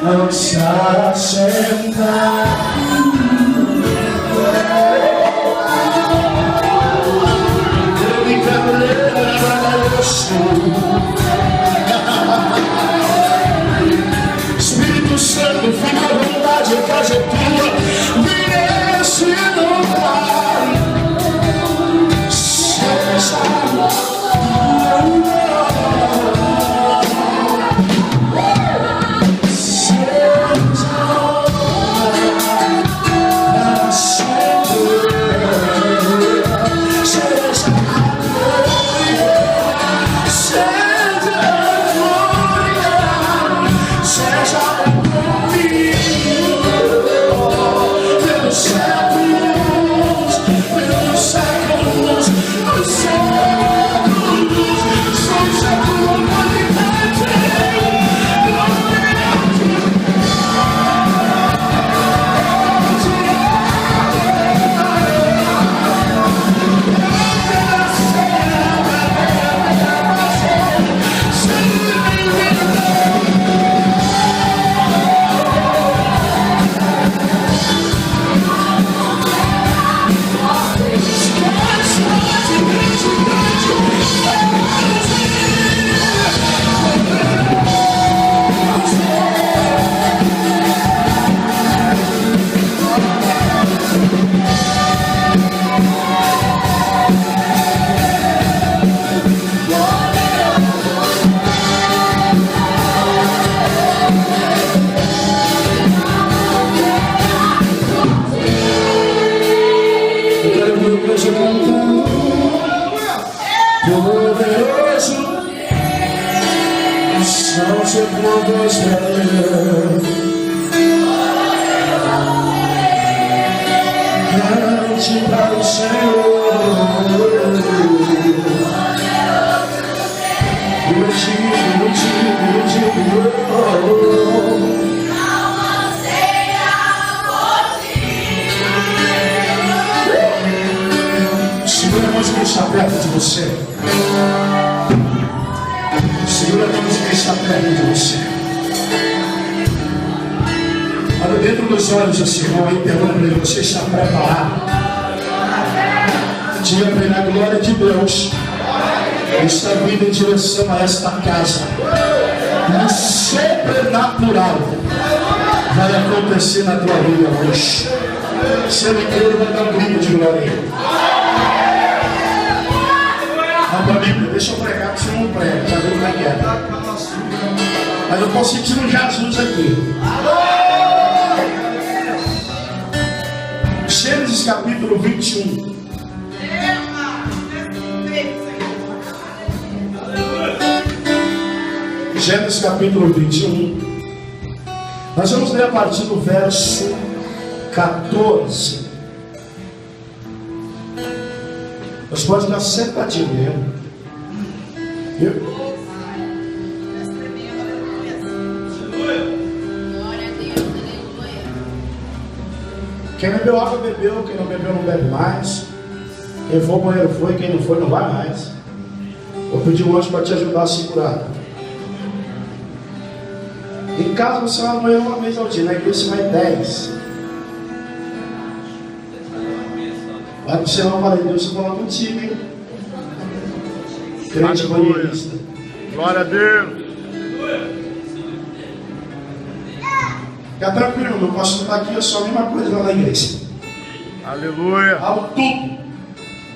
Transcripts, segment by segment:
não estará sentado. Espírito Santo, fica à vontade, a casa é tua, vem nesse lugar. Seja poderoso, são seus povos cante para o Senhor, segura a mão de quem está perto de você. Segura a mão de quem está perto de você. Olha dentro dos olhos do Senhor e pergunta para ele: você está preparado? Diga para ele: a glória de Deus está vindo em direção a esta casa. O sobrenatural vai acontecer na tua vida hoje. Se ele crer, vai dar um grito de glória. Abra a Bíblia, deixa eu pregar, porque você não prega, já viu como é que é. Mas eu estou sentindo um Jesus aqui. Gênesis capítulo 21. Gênesis capítulo 21. Nós vamos ler a partir do verso 14. Nós podemos ficar sentadinho mesmo. Quem bebeu água bebeu, quem não bebeu não bebe mais. Quem for ao banheiro foi, quem não foi não vai mais. Vou pedir um anjo para te ajudar a segurar. Em casa você vai no banheiro uma vez ao dia, na igreja você vai 10. Vai pro céu, para Deus, você fala contigo, hein? Crente banheirista. Glória a Deus. Fica tranquilo, meu pastor está aqui, é só a mesma coisa lá na igreja. Aleluia. Falo tudo.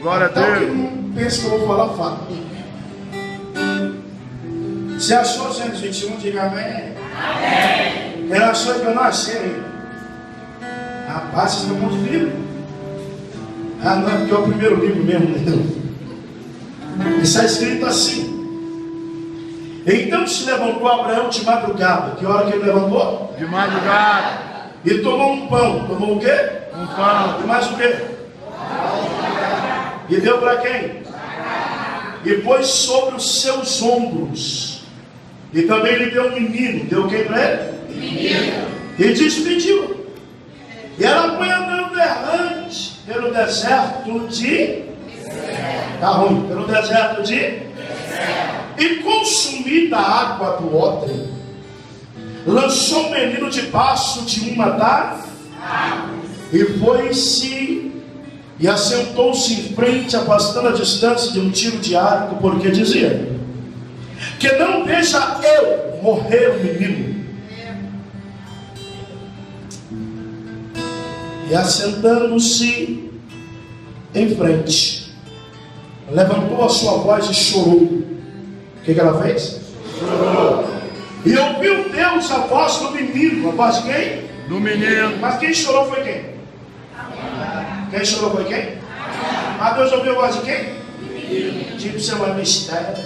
Glória a Deus. Que Deus. não pensa que eu vou falar, fala. Você achou Gênesis 21? Diga amém. Amém. Ele achou que eu não achei. Rapaz, vocês estão de livro. Ah, não é porque é o primeiro livro mesmo, não. Está escrito assim. Então se levantou Abraão de madrugada. Que hora que ele levantou? De madrugada. E tomou um pão. Tomou o quê? Um pão. E mais o quê? E deu para quem? E pôs sobre os seus ombros. E também lhe deu um menino. Deu quem para ele? Menino. E despediu. E ela foi andando errante pelo deserto de... Está ruim. Pelo deserto de... E consumida a água do odre, lançou o menino debaixo de uma das e foi-se e assentou-se em frente, abastando a distância de um tiro de arco, porque dizia: que não deixa eu morrer o menino. E assentando-se em frente, levantou a sua voz e chorou. O que ela fez? Chorou. E ouviu Deus a voz do menino. A voz de quem? Do menino. Mas quem chorou foi quem? Quem chorou foi quem? Mas Deus ouviu a voz de quem? Tipo, seu é mistério.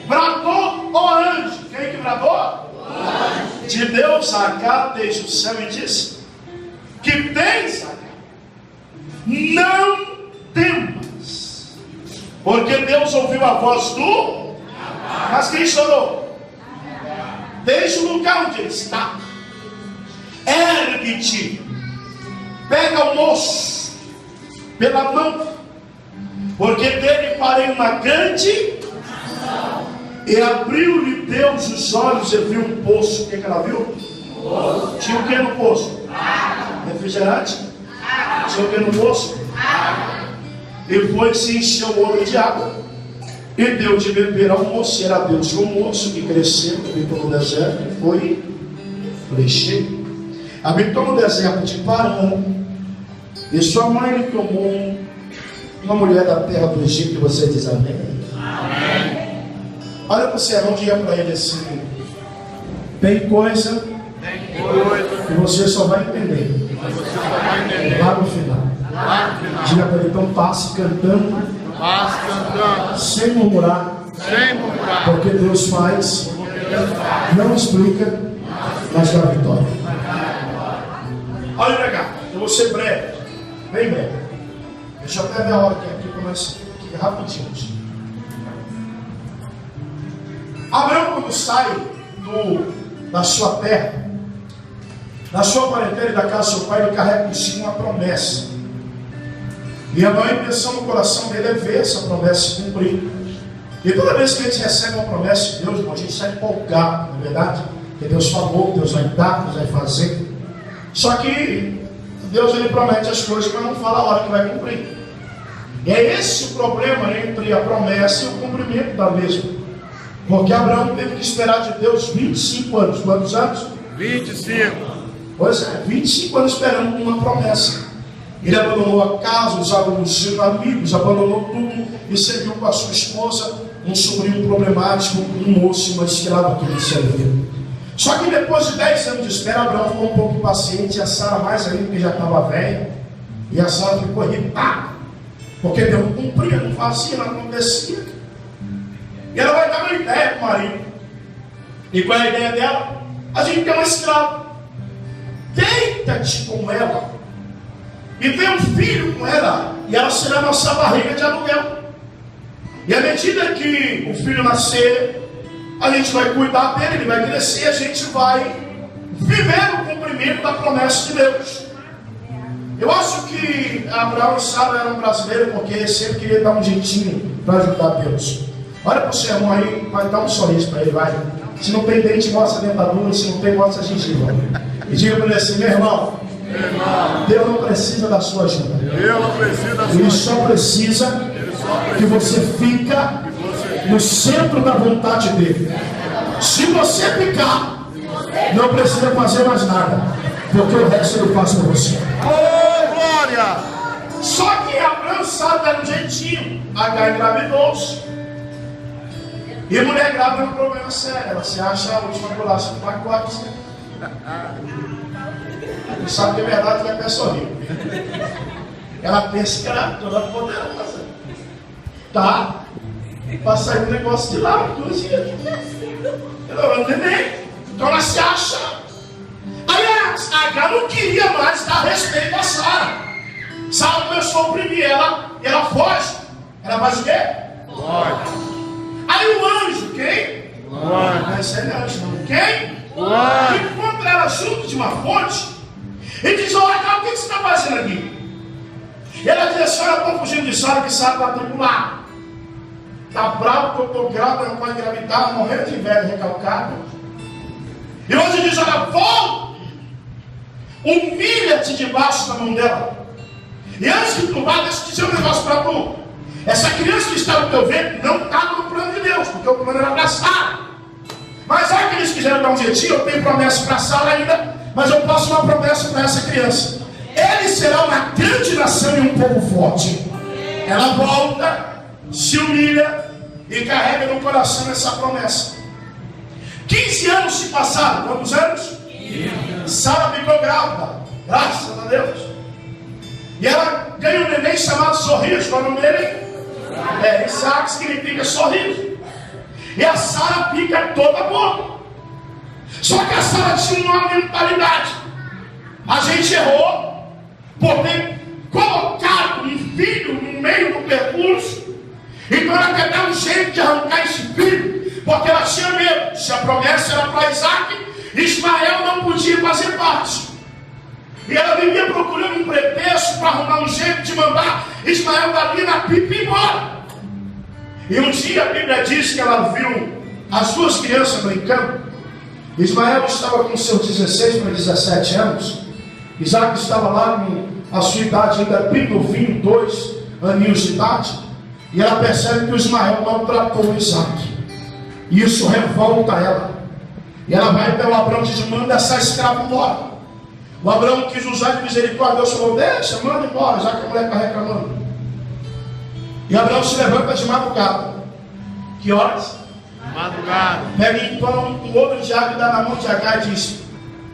Bradou o anjo. Quem que bradou? De Deus a desde o céu e disse: que tens, não temas, porque Deus ouviu a voz do. Mas quem chorou? Deixa o lugar onde ele está. Ergue-te, pega o moço pela mão, porque dele farei uma grande. E abriu-lhe Deus os olhos e viu um poço. O que ela viu? Tinha o que no poço? Refrigerante? Tinha o que no poço? E foi se encheu o odre de água e deu de beber ao moço. E era Deus o moço que cresceu, habitou no deserto e foi flecheiro. Habitou no deserto de Parã, e sua mãe lhe tomou uma mulher da terra do Egito. E você diz amém? Amém. Olha para o sermão e diga para ele assim: tem coisa que você só vai entender lá no final. Diga para ele: então passe cantando, sem murmurar, porque Deus faz, não explica, mas dá vitória. Olha para cá, eu vou ser breve, bem breve. Deixa eu até ver a hora que aqui começa aqui, rapidinho. Abraão, quando sai da sua terra, da sua parentela e da casa do seu pai, ele carrega consigo uma promessa. E a maior impressão no coração dele é ver essa promessa se cumprir. E toda vez que a gente recebe uma promessa de Deus, irmão, a gente sai empolgado, não é verdade? Que Deus falou, Deus vai dar, Deus vai fazer. Só que Deus, ele promete as coisas, mas não fala a hora que vai cumprir. E é esse o problema entre a promessa e o cumprimento da mesma. Porque Abraão teve que esperar de Deus 25 anos. Quantos anos? 25. Pois é, 25 anos esperando uma promessa. Ele abandonou a casa, os seus amigos, abandonou tudo e serviu com a sua esposa, um sobrinho problemático, um moço e uma escrava que ele serviu. Só que depois de 10 anos de espera, Abraão ficou um pouco impaciente, e a Sara mais ainda, porque já estava velha, e a Sara ficou irritada, porque Deus não cumpria, não fazia, não acontecia. E ela vai dar uma ideia para o marido. E qual é a ideia dela? A gente tem uma escrava. Deita-te com ela e tem um filho com ela, e ela será nossa barriga de aluguel. E à medida que o filho nascer, a gente vai cuidar dele, ele vai crescer, e a gente vai viver o cumprimento da promessa de Deus. Eu acho que Abraão e Sara eram brasileiros, porque sempre queria dar um jeitinho para ajudar Deus. Olha para o seu irmão aí, vai dar um sorriso para ele, vai. Se não tem dente, mostra a dentadura, se não tem, mostra a gengiva. E diga para ele assim: meu irmão, Deus não precisa da sua ajuda. Ele só precisa que você fica no centro da vontade dele. Se você ficar, não precisa fazer mais nada, porque o resto ele faz por você. Oh, glória! Só que Abraão sabe dar um jeitinho. H engravidou-se. E a mulher grávida é um problema sério. Ela se acha a última bolacha do pacote. Não sabe que é verdade, vai até sorrir. Ela pensa que ela é toda poderosa. Tá? Para sair um negócio de lá, 12 anos. Ela não neném. Então ela se acha. Aliás, a H não queria mais dar respeito a Sara. Sara começou a oprimir ela. E ela foge. Ela faz o quê? Foge. Aí o anjo, quem? Não, esse é anjo, não. Quem? Encontra ela junto de uma fonte e diz: olha, o que você está fazendo aqui? E ela diz assim: olha, eu estou fugindo de Sara, que Sara está tribulada. Está bravo que eu estou grávida, não pode engravidar, morrendo de velho, recalcado. Humilha-te debaixo da mão dela. E antes que tu vá, deixa eu dizer um negócio para tu. Essa criança que está no teu ventre não estava no plano de Deus, porque o plano era para Sara. Mas já que eles quiseram dar um jeitinho, eu tenho promessa para Sara ainda, mas eu posso dar uma promessa para essa criança. Ele será uma grande nação e um povo forte. Ela volta, se humilha e carrega no coração essa promessa. 15 anos se passaram. Quantos anos? Sara ficou grávida, graças a Deus. E ela ganha um neném chamado Sorriso. Qual é o nome dele? Isaac, significa sorriso. E a Sara fica toda boa. Só que a Sara tinha uma mentalidade. A gente errou por ter colocado um filho no meio do percurso. Então ela quer dar um jeito de arrancar esse filho, porque ela tinha medo. Se a promessa era para Isaac, Ismael não podia fazer parte. E ela vivia procurando um pretexto para arrumar um jeito de mandar Ismael dali na pipa e embora. E um dia a Bíblia diz que ela viu as duas crianças brincando. Ismael estava com seus 16 para 17 anos. Isaac estava lá com a sua idade ainda bem novinho, 2 aninhos de idade. E ela percebe que o Ismael maltratou o Isaac. E isso revolta ela. E ela vai até o Abraão e diz: manda essa escrava embora. O Abraão quis usar de misericórdia. Deus falou: deixa, manda embora, já que a mulher está reclamando. E Abraão se levanta de madrugada. Que horas? Madrugada. Pega então um ouro de água e dá na mão de Agar e diz: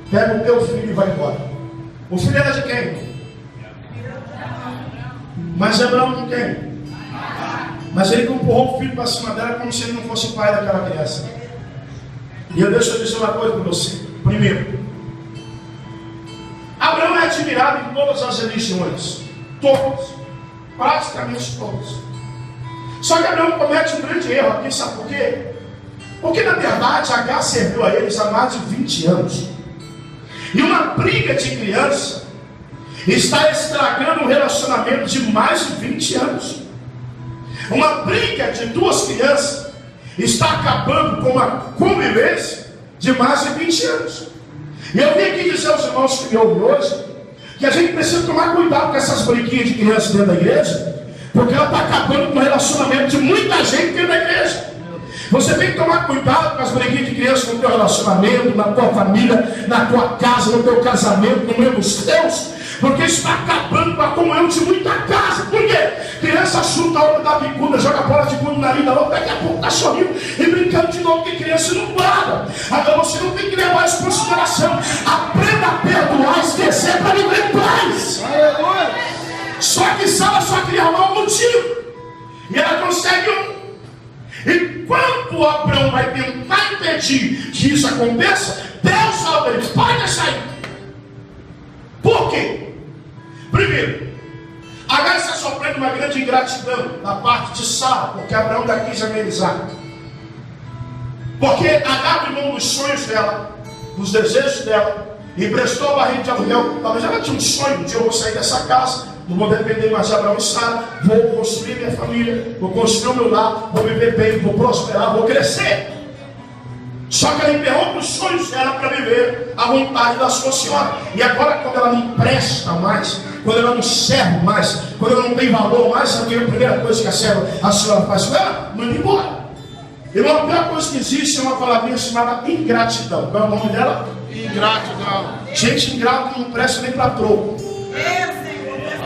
pega o teu filho e vai embora. O filho era de quem? Mas Abraão com quem? Mas ele empurrou o filho para cima dela como se ele não fosse pai daquela criança. E eu deixo dizer uma coisa para você. Primeiro, Abraão é admirado em todas as religiões. Todas. Praticamente todas. Só que Abraão comete um grande erro aqui, sabe por quê? Porque na verdade Agar serviu a eles há mais de 20 anos. E uma briga de criança está estragando um relacionamento de mais de 20 anos. Uma briga de duas crianças está acabando com uma convivência de mais de 20 anos. E eu vim aqui dizer aos irmãos que me ouvem hoje que a gente precisa tomar cuidado com essas briguinhas de crianças dentro da igreja, porque ela está acabando com o relacionamento de muita gente dentro da igreja. Você tem que tomar cuidado com as briguinhas de crianças no teu relacionamento, na tua família, na tua casa, no teu casamento, no meio dos teus, porque isso está acabando com a comunhão de muita casa. Por quê? Criança chuta a outra da bicuda, joga bola de gude na nariz da outra, daqui a pouco está sorrindo e brincando de novo, porque criança não para. Agora você não tem que levar isso em consideração. Aprenda a perdoar, esquecer para viver em paz. Só que Sara só queria arrumar um motivo. E ela consegue um. E quando Abraão vai tentar impedir que isso aconteça, Deus fala para ele: pode deixar aí. Por quê? Primeiro, Agar está sofrendo uma grande ingratidão da parte de Sara, porque Abraão daqui já veio Isaac. Porque Agar abriu mão dos sonhos dela, dos desejos dela, e emprestou a barriga de aluguel. Talvez ela tinha um sonho: um dia eu vou sair dessa casa, não vou depender mais de Abraão e Sara, vou construir minha família, vou construir o meu lar, vou viver bem, vou prosperar, vou crescer. Só que ela interrompe os sonhos dela para viver a vontade da sua senhora. E agora, quando ela não presta mais, quando ela não serve mais, quando ela não tem valor mais, sabe a primeira coisa que a senhora faz com ela? Manda embora. E uma pior coisa que existe é uma palavrinha chamada ingratidão. Qual é o nome dela? Ingratidão. Gente ingrata não presta nem para troco.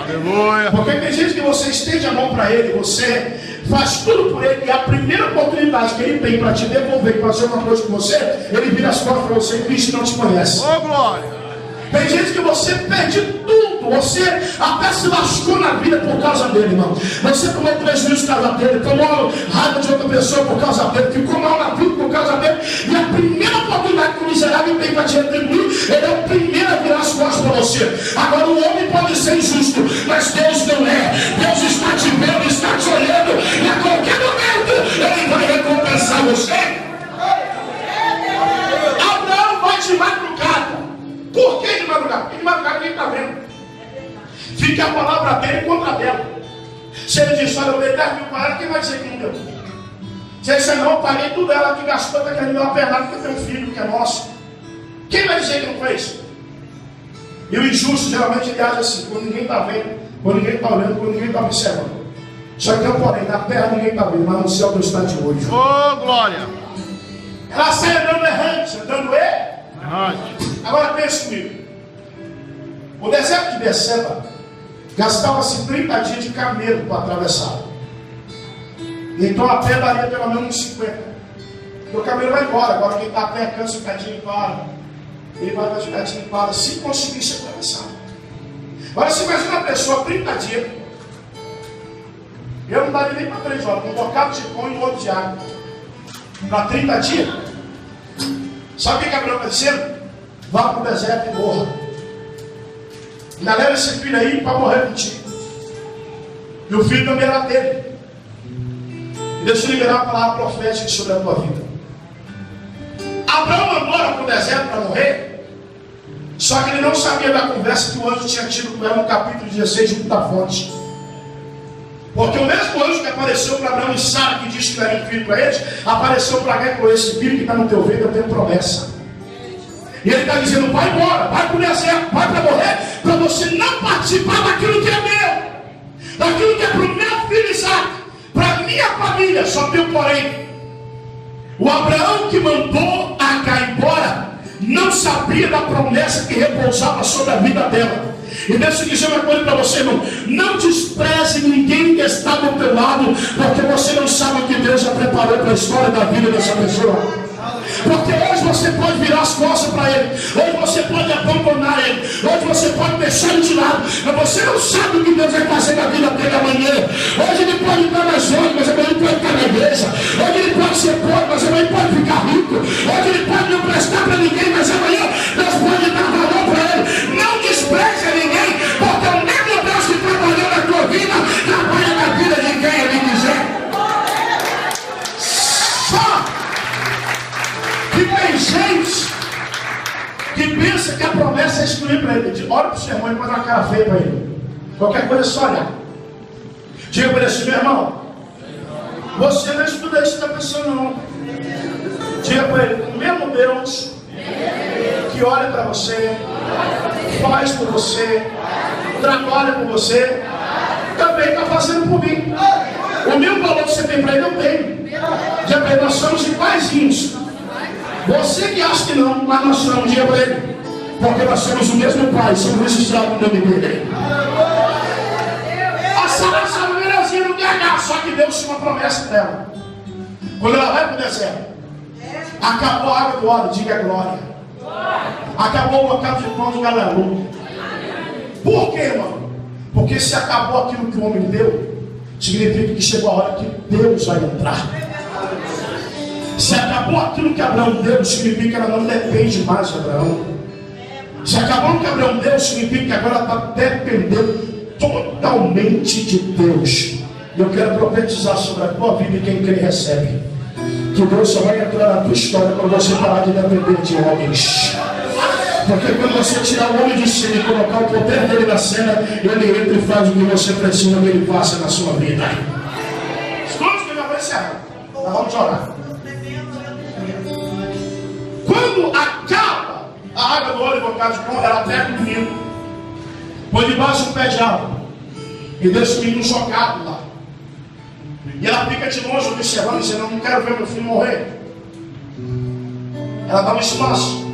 Aleluia. Porque tem gente que você estende a mão para ele, você faz tudo por ele, e a primeira oportunidade que ele tem para te devolver e fazer uma coisa com você, ele vira as costas para você e diz que não te conhece. Ô, glória. Tem gente que você perde tudo, você até se lascou na vida por causa dele, irmão. Você tomou prejuízo por causa dele, tomou raiva de outra pessoa por causa dele, ficou mal na vida por causa dele, e a primeira oportunidade que o miserável tem para te retribuir, ele é o primeiro a virar as costas para você. Agora, o homem pode ser injusto, mas Deus não é. Deus está te vendo, está te olhando, e a qualquer momento ele vai recompensar você. Abraão vai de madrugada. Por que de madrugada? Porque de madrugada ninguém está vendo. Fica a palavra dele contra dela. Se ele diz: olha, eu dei 10 mil para ela, quem vai dizer que não deu? Se ele disser: não, eu paguei tudo, ela que gastou, está querendo dar uma pernada porque tem um filho que é nosso. Quem vai dizer que não fez? E o injusto, geralmente, ele age assim, quando ninguém está vendo, quando ninguém está olhando, quando ninguém está observando. Só que tem um porém, na terra ninguém está vendo, mas no céu Deus está de olho. Oh, glória. Ela sai andando errante, andando Errante. Agora pense comigo. O deserto de Beceba gastava-se 30 dias de camelo para atravessar. Então a pé daria pelo menos uns 50. Porque o camelo vai embora. Agora quem está a pé cansa, ficadinho e para. Ele vai ficadinho e para, se conseguisse atravessar. Agora você imagina uma pessoa 30 dias. Eu não daria nem para 3 horas, com um bocado de pão e um outro de água. Para 30 dias. Sabe o que Gabriel está dizendo? Vá para o deserto e morra. Ainda leva esse filho aí para morrer contigo. E o filho também era dele. E deixa eu liberar a palavra profética sobre a tua vida. Abraão mandou ela para o deserto para morrer. Só que ele não sabia da conversa que o anjo tinha tido com ela no capítulo 16 junto da fonte. Porque o mesmo anjo que apareceu para Abraão e Sara, que disse que daria um filho para eles, apareceu para Agar e falou: esse filho que está no teu ventre, eu tenho promessa. E ele está dizendo: vai embora, vai para o deserto, vai para morrer, para você não participar daquilo que é meu, daquilo que é para o meu filho Isaac, para a minha família. Só tem um porém. O Abraão que mandou Agar embora não sabia da promessa que repousava sobre a vida dela. E deixa eu dizer uma coisa para você, irmão: não despreze ninguém que está do teu lado, porque você não sabe o que Deus já preparou para a história da vida dessa pessoa. Porque hoje você pode virar as costas para ele, hoje você pode abandonar ele, hoje você pode deixar ele de lado, mas você não sabe o que Deus vai fazer na vida dele amanhã. Hoje ele pode estar nas zonas, mas amanhã ele pode estar na igreja. Hoje ele pode ser pobre, mas amanhã ele pode ficar rico. Hoje ele pode não prestar para ninguém, mas amanhã Deus pode dar valor para ele. Não despreze ninguém, porque o mesmo Deus que trabalhou na tua vida trabalha na vida de quem ele quiser. Só que tem gente que pensa que a promessa é excluir para ele. Olha para o sermão e faz uma cara feia para ele. Qualquer coisa é só olhar. Diga para ele assim: meu irmão, você não estuda isso da pessoa não. Diga para ele: o mesmo Deus que olha para você, faz por você, trabalha por você, também está fazendo por mim. O mesmo valor que você tem para ele, eu tenho. Diga para ele: nós somos iguaizinhos. Você que acha que não, mas nós somos, diga para ele, porque nós somos o mesmo Pai, somos registrados no nome dele. A Sara sabe melhorzinha do que Agar, só que Deus tinha uma promessa dela. Quando ela vai para o deserto, acabou a água do óleo, diga glória. Acabou o bocado de pão de galalu. Por quê, irmão? Porque se acabou aquilo que o homem deu, significa que chegou a hora que Deus vai entrar. Se acabou aquilo que Abraão deu, significa que ela não depende mais de Abraão. Se acabou o que Abraão deu, significa que agora ela está dependendo totalmente de Deus. E eu quero profetizar sobre a tua vida, e quem crê recebe, que Deus só vai entrar na tua história quando você parar de depender de homens. Porque quando você tirar o homem de cima e colocar o poder dele na cena, ele entra e faz o que você precisa que ele faça na sua vida. Escute que eu já vou encerrar. Nós vamos orar. Quando acaba a água do óleo e bocado de pão, ela pega o menino, põe debaixo de um pé de árvore e deixa o menino jogado lá. E ela fica de longe observando, dizendo: eu não quero ver meu filho morrer. Ela dá um espaço.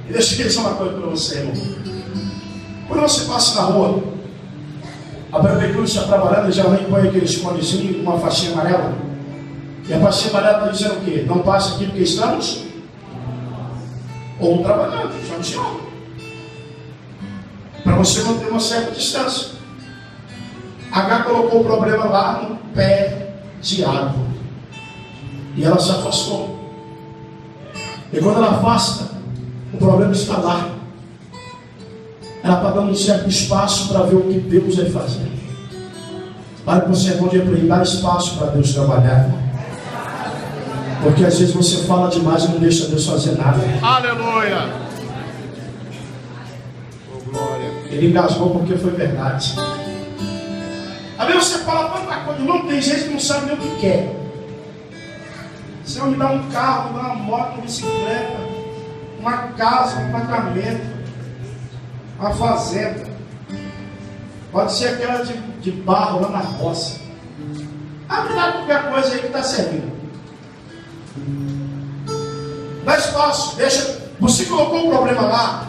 E deixa eu dizer uma coisa para você, irmão. Quando você passa na rua, a prefeitura está trabalhando, geralmente põe aqueles conezinhos com uma faixinha amarela. E a faixinha amarela está dizendo o quê? Não passa aqui porque estamos ou trabalhando, estamos de obra. Para você manter uma certa distância. Agar colocou o problema lá no pé de árvore. E ela se afastou. E quando ela afasta, o problema está lá. Ela está dando um certo espaço para ver o que Deus vai fazer. Para que você pode dar espaço para Deus trabalhar. Porque às vezes você fala demais e não deixa Deus fazer nada. Aleluia. Oh, glória. Ele engasgou porque foi verdade. Às vezes você fala tanta coisa, não tem gente que não sabe nem o que quer. Senhor, me dá um carro, me dá uma moto, uma bicicleta, uma casa, um apartamento. uma fazenda. Pode ser aquela de barro lá na roça. Me dá qualquer coisa aí que está servindo. Dá espaço, deixa. Você colocou o problema lá.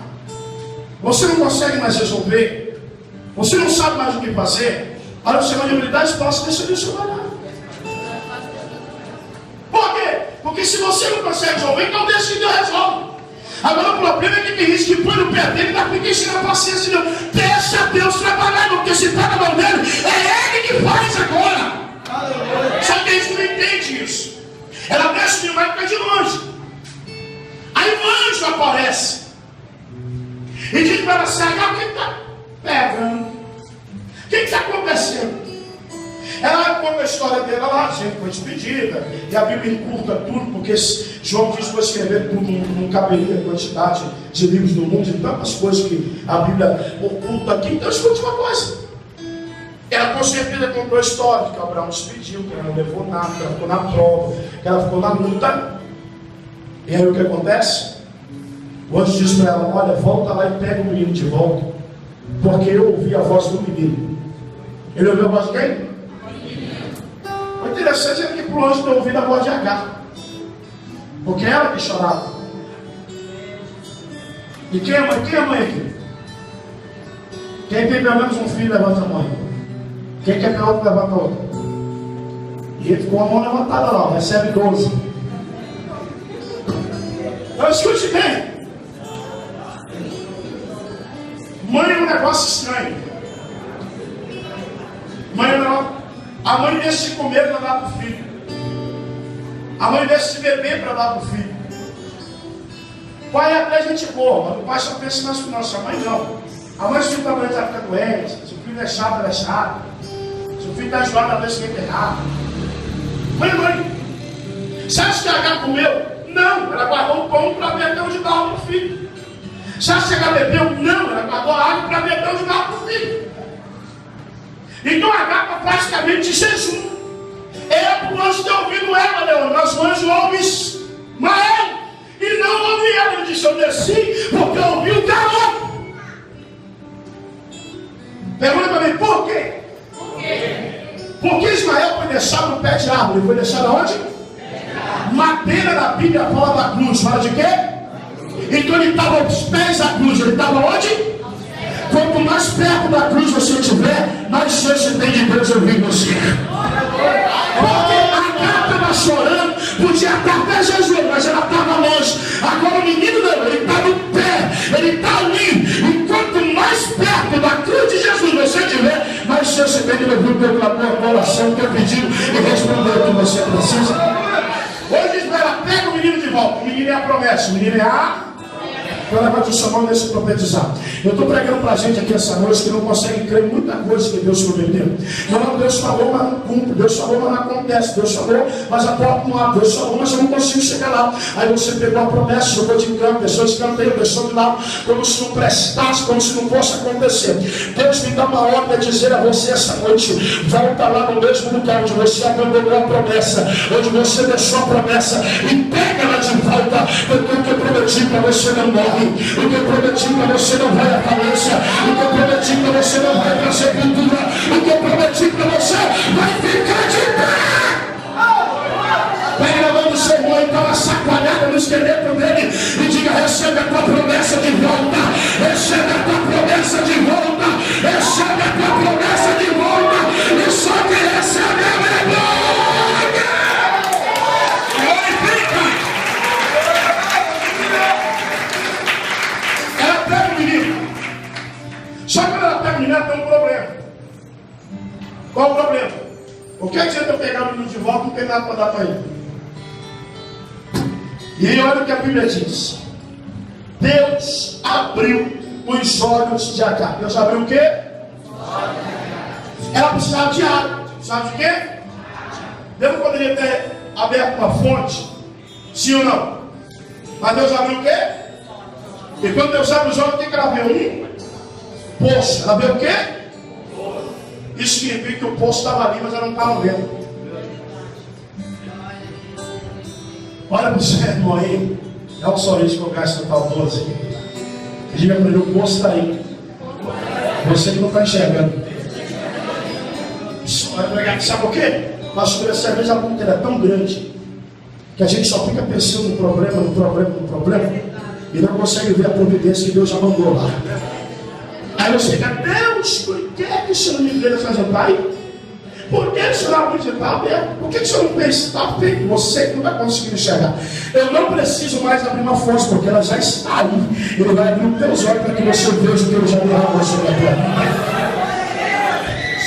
Você não consegue mais resolver. Você não sabe mais o que fazer. Olha, o Senhor me dá espaço, deixa Deus trabalhar. Por quê? Porque se você não consegue resolver, então deixa que Deus resolve. Agora o problema é que tem gente que põe no pé dele e dá porque ensina a paciência de Deus. Deixa Deus trabalhar, porque se está na mão dele, é Ele que faz agora. Só que a gente não entende isso. Ela desce de lá e fica de longe. Aí o anjo aparece e diz para ela: Sagar, o que está pegando? O que está acontecendo? Ela conta a história dela lá, dizendo que foi despedida. E a Bíblia encurta tudo, porque João diz que foi escrever tudo, não caberia a quantidade de livros do mundo, de tantas coisas que a Bíblia oculta aqui. Então escute uma coisa. Ela com certeza contou a história que Abraão despediu, que ela não levou nada, que ela ficou na prova, que ela ficou na luta. E aí o que acontece? O anjo diz para ela: olha, volta lá e pega o menino de volta, porque eu ouvi a voz do menino. Ele ouviu a voz de quem? O interessante é que para o anjo ter ouvido a voz de Agar, porque é ela que chorava. E quem é mãe? Quem é mãe aqui? Quem tem pelo menos um filho, levanta a mãe. Quem quer ter outro, levanta a outra. E ele ficou a mão levantada lá, recebe 12. Então escute bem. Mãe é um negócio estranho. Mãe não. A mãe deixa de comer para dar para o filho. A mãe deixa de beber para dar para o filho. O pai é até gente boa, mas o pai só pensa nas finanças. A mãe não. A mãe, se o filho está doente, ela fica doente. Se o filho é chato, ela é chata. Se o filho está enjoado, ela deixa ele errado. Mãe. Você acha que a Agar comeu? Não, ela guardou o pão para beber onde dava para o filho. Você acha que ela bebeu? Não, ela guardou a água para beber onde dava para o filho. Então a Agar está praticamente de jejum. É para o anjo ter ouvido ela, Leão. Mas o anjo ouve Ismael e não ouve ela. Ele disse: eu desci porque eu ouvi o garoto. Pergunta para mim: por quê? Porque Ismael foi deixado no pé de árvore. Foi deixado aonde? Madeira da Bíblia fala da cruz. Fala de quê? Então ele estava aos pés da cruz. Ele estava onde? Quanto mais perto da cruz você estiver, mais chance tem de Deus ouvir você. Porque a Agar estava chorando, podia estar até Jesus, mas ela estava longe. Agora o menino não, ele está no pé, ele está ali. E quanto mais perto da cruz de Jesus você estiver, mais chance tem de ouvir o teu clamor, a oração, o teu pedido e responder o que você precisa. Hoje ela pega o menino de volta. O menino é a promessa, o menino é a... Então levante o seu mão nesse profetizar. Eu estou pregando para a gente aqui essa noite que não consegue crer em muita coisa que Deus prometeu. Não, Deus falou, mas não cumpre. Deus falou, mas não acontece. Deus falou, mas a porta não abre. Deus falou, mas eu não consigo chegar lá. Aí você pegou a promessa, jogou de campo, deixou de canteiro, deixou de lado, como se não prestasse, como se não fosse acontecer. Deus me dá uma ordem a dizer a você essa noite: volta lá no mesmo lugar onde você abandonou a promessa, onde você deixou a promessa, e pega ela de volta, porque o que eu prometi para você não morre. O que eu prometi para você não vai à falência. O que eu prometi para você não vai para a sepultura. O que eu prometi para você vai ficar de pé. Pega a mão do seu irmão e dá uma sacoalhada no esqueleto dele e diga: recebe a tua promessa de volta. Recebe a tua promessa de volta. Recebe a tua promessa de volta. E só quem recebe é glória. Só que quando ela terminar tem um problema. Qual o problema? O que adianta eu pegar o menino de volta e não tem nada para dar para ele? E aí olha o que a Bíblia diz. Deus abriu os olhos de Agar. Deus abriu o quê? Ela precisava de água. Sabe de quê? Deus não poderia ter aberto uma fonte? Sim ou não? Mas Deus abriu o quê? E quando Deus abre os olhos, o que ela viu? Poço. Ela vê o quê? Isso significa que o poço estava ali, mas ela não estava vendo. Olha para o seu irmão aí. Dá um sorriso que eu gasto no tal 12. E diga para ele: o poço está aí, Você que não está enxergando. Sabe por quê? Pastor, essa vez a luta é tão grande que a gente só fica pensando no problema e não consegue ver a providência que Deus já mandou lá. Aí você fica, Deus, por que o Senhor me fez essa jantar? Por que o Senhor não acreditava? Por que o Senhor não fez? Está feito, você que não vai conseguir enxergar. Eu não preciso mais abrir uma força, porque ela já está aí. Ele vai abrir os teus olhos para que você veja o que ele já derramou sobre a tua vida.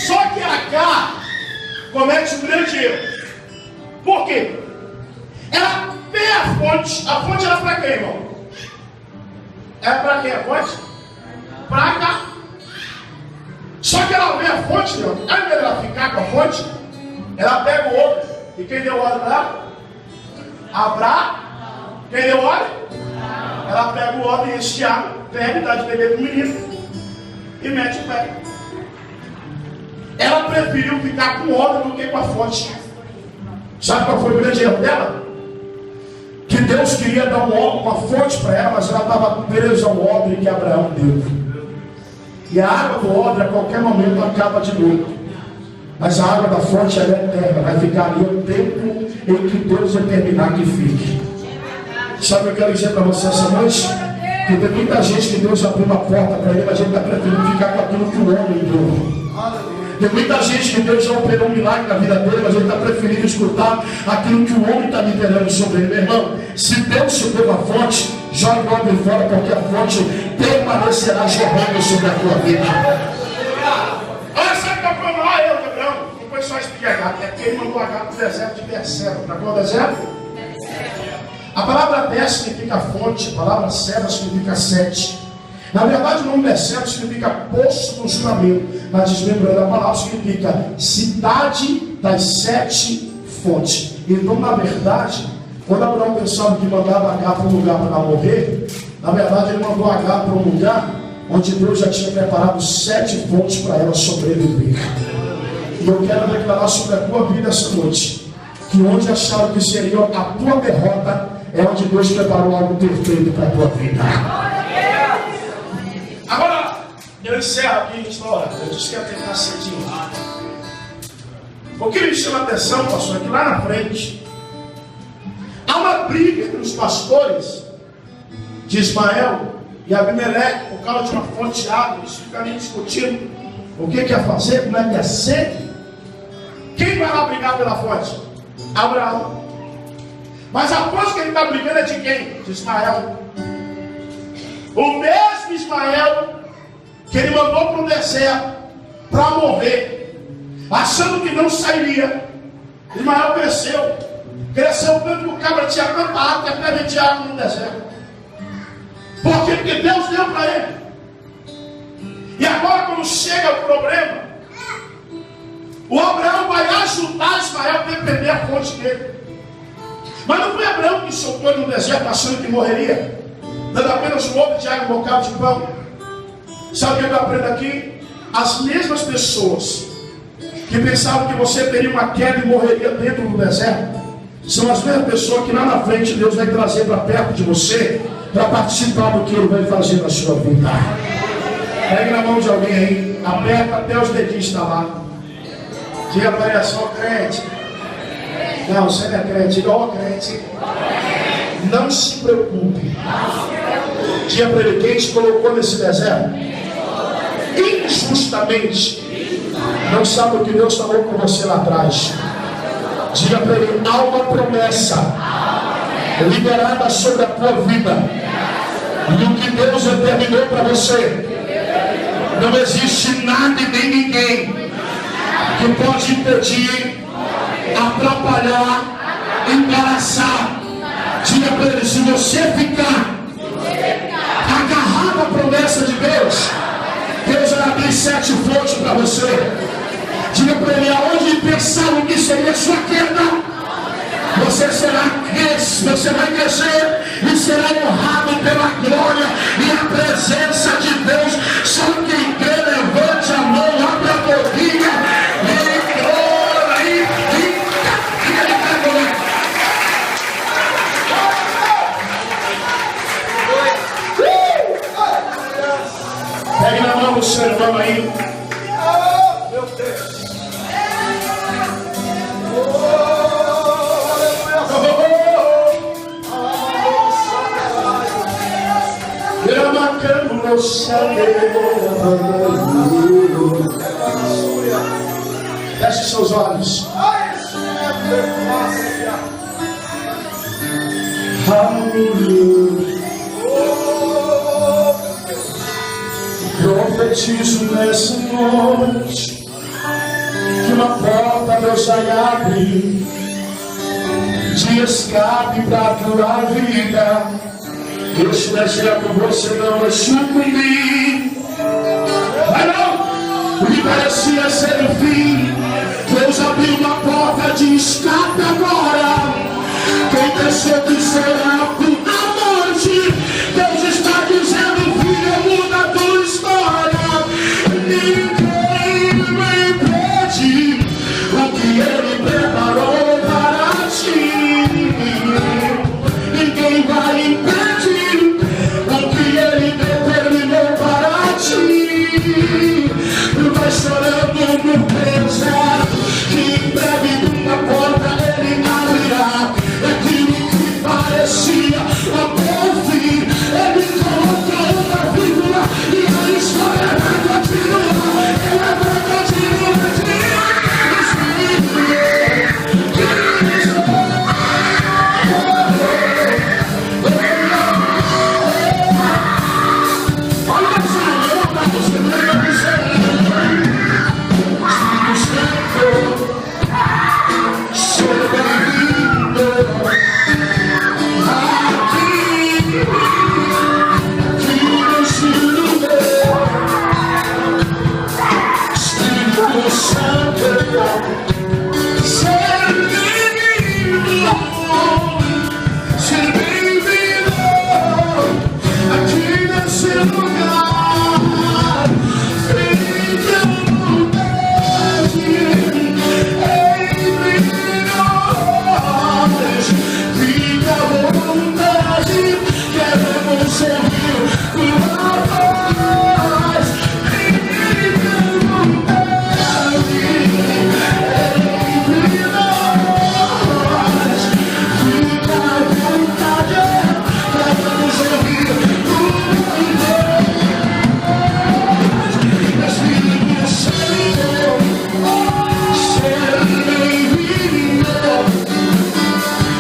Só que H comete um grande erro. Por quê? Ela vê a fonte. A fonte era para quem, irmão? Era para quem a fonte? Para cá. Só que ela vê a fonte, meu. Ao invés dela ficar com a fonte, ela pega o outro. E quem deu óleo para ela? Abraão. Quem deu óleo? Ela pega o óleo e enche água, pega e dá de beber para o menino e mete o pé. Ela preferiu ficar com o óleo do que com a fonte. Sabe qual foi o grande erro dela? Que Deus queria dar uma fonte para ela, mas ela estava presa ao odre que Abraão deu. E a água do odre a qualquer momento acaba de novo. Mas a água da fonte ela é eterna, vai ficar ali o tempo em que Deus determinar que fique. Sabe o que eu quero dizer para você essa noite? Que tem muita gente que Deus abriu uma porta para ele, mas a gente está preferindo ficar com aquilo que o homem deu. Tem muita gente que Deus já operou um milagre na vida dele, mas ele está preferindo escutar aquilo que o homem está liberando sobre ele. Meu irmão, se Deus te deu a fonte, jogue o homem fora, porque a fonte permanecerá jorrando sobre a tua vida. Olha, sabe o que é o problema? Olha eu, Gabriel, não foi só explicar, é que ele mandou H para o deserto de Berseba. Para qual deserto? A palavra Bé significa fonte, a palavra Seba significa sete. Na verdade, o nome Berseba significa poço do juramento, mas desmembrando a palavra significa cidade das sete fontes. Então, na verdade, quando Abraão pensava que mandava H para um lugar para não morrer, na verdade ele mandou H para um lugar onde Deus já tinha preparado sete fontes para ela sobreviver. E eu quero declarar sobre a tua vida essa noite, que onde acharam que seria a tua derrota, é onde Deus preparou algo perfeito para a tua vida. Agora, eu encerro aqui a história. Eu disse que ia terminar cedinho. O que me chama a atenção, pastor, é que lá na frente há uma briga entre os pastores de Ismael e Abimeleque por causa de uma fonte de água. Eles ficam ali discutindo o que ia fazer, como é que ia ser. Quem vai lá brigar pela fonte? Abraão. Mas a fonte que ele está brigando é de quem? De Ismael. O mesmo Ismael que ele mandou para o deserto para morrer, achando que não sairia. Ismael cresceu tanto que o cabra tinha tanta água que até vendia água no deserto. Por quê? Porque Deus deu para ele. E agora, quando chega o problema, o Abraão vai ajudar Ismael a defender a fonte dele. Mas não foi Abraão que soltou ele no deserto achando que morreria, dando apenas um ovo de água e um bocado de pão. Sabe o que eu aprendo aqui? As mesmas pessoas que pensavam que você teria uma queda e morreria dentro do deserto, são as mesmas pessoas que lá na frente Deus vai trazer para perto de você, para participar do que Ele vai fazer na sua vida. Pegue na mão de alguém aí, aperta até os dedinhos está lá. Diga para ele, só crente. Não, você não é crente, diga, ó crente. Não se preocupe. Diga para ele, quem te colocou nesse deserto injustamente não sabe o que Deus falou com você lá atrás. Diga para ele, há uma promessa liberada sobre a tua vida, e o que Deus determinou para você, não existe nada e nem ninguém que pode impedir, atrapalhar, embaraçar. Diga para ele, se você ficar agarrado à promessa de Deus, Deus vai abrir sete fontes para você. Diga para ele, aonde pensaram que seria sua queda, você vai crescer e será honrado pela glória e a presença de Deus. Só quem crê, levante a mão, abra a boquinha e ora e fica. Pegue na mão do seu ser humano aí. Oh, meu Deus. Feche seus olhos. Aleluia. Profetizo nessa noite que uma porta Deus vai abrir de escape para a tua vida. Esse deserto você não vai sucumbir. Vai não! O que parecia ser o fim, Deus abriu uma porta de escape agora. Quem pensou que será a morte, Deus está dizendo: filho, muda a tua história. Ninguém me impede o que Ele preparou para ti. Ninguém vai impedir o que Ele determinou para ti. Vai chorando no pensar que em breve uma porta Ele abrirá. Aquilo que parecia até o fim, Ele colocou uma vírgula e a história vai continuar. Ela vai continuar.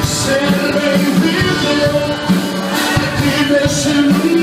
Ser bem-vindo aqui nesse mundo.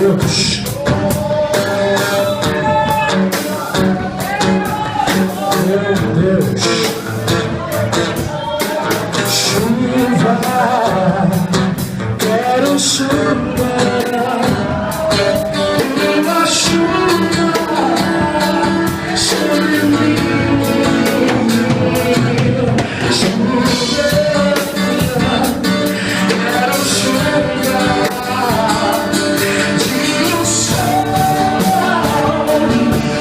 Deus. Meu Deus. Chuva, quero chuva. Uma chuva sobre mim. Chuva, quero chuva. De um sol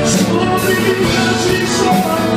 sobre minha visão.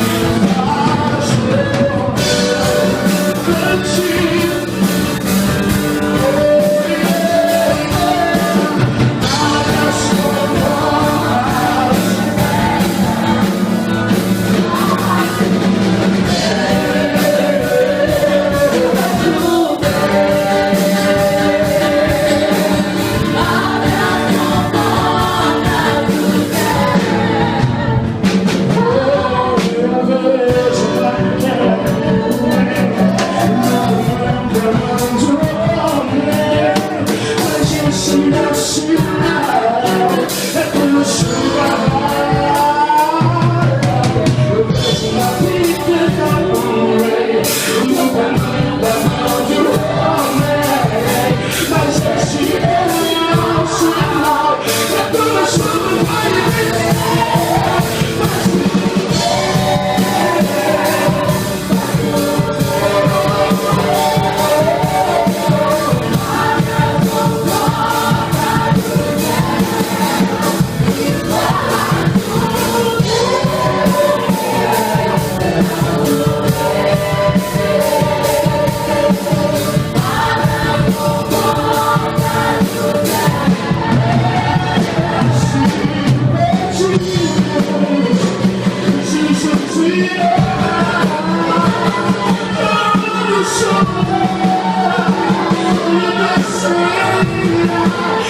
Yeah.